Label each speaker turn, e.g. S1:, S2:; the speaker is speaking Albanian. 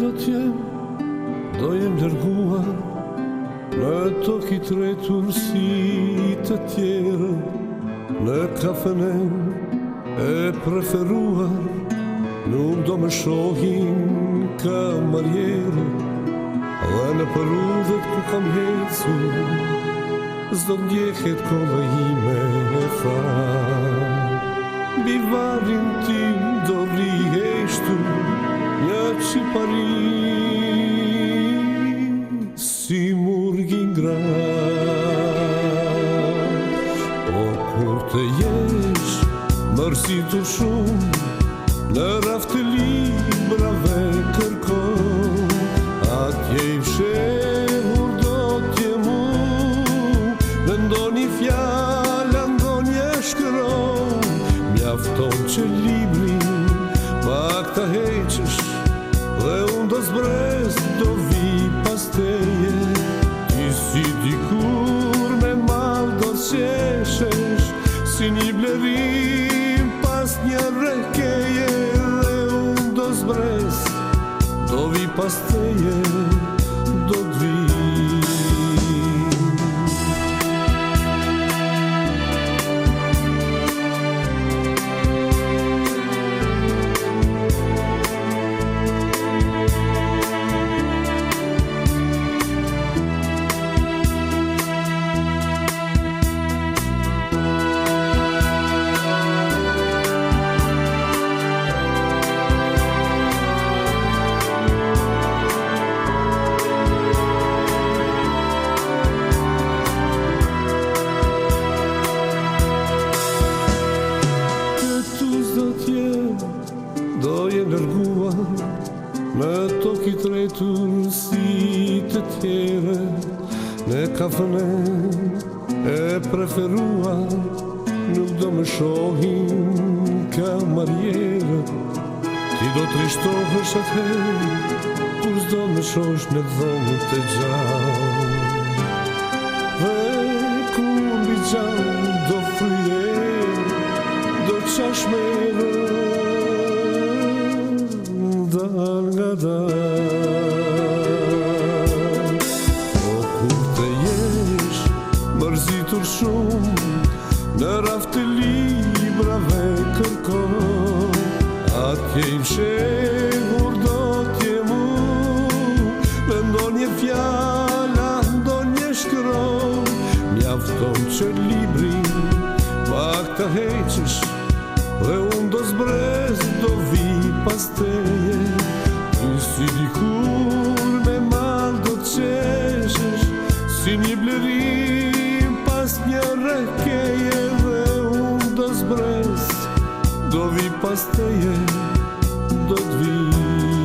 S1: do t'jem, do jem dërguar në tokë i tretur si të tjerë, në kafenen e preferuar, nuk do më shohin kamarierë, dhe në përudhët ku kam hecur, s'do ndjehet kolla ime e tharë. Bivarin tim do riheshtu një qipari, si murgin grad. O kur të jesh mërzitur shumë, në raft të librave kërkon, atje i fshehur do t'jem unë, në ndonjë fjallë, ndonjë shkron, mjafton që librin pak ta heqësh, dhe unë do zbres, do vi pas teje, ti si dikur me mal do qeshesh, si një blerim pas një rekeje, dhe unë do zbres, do vi pas teje, do t'vi. Do jem lërguar në tokë i tretur si të tjere, në kafenen e preferuar, nuk do më shohin kamarierë, ti do trishtohesh atëherë, kur s'do më shosh në dhomën të gjallë. Dhe kur mbi gjallë do fryer, do qash merë, dal nga dal. O kur të jesh mërzitur shumë, në raft të librave kërkon, atje i fshehur do t'jem unë, në ndonjë fjalla, ndonjë shkron, mjafton që librin pak ta heqësh, dhe unë do zbres, do vi pas teje, ty si dikur me mal do t'qeshesh, si një blerim pas një rekeje, dhe unë do zbres, do vi pas teje, do t'vi.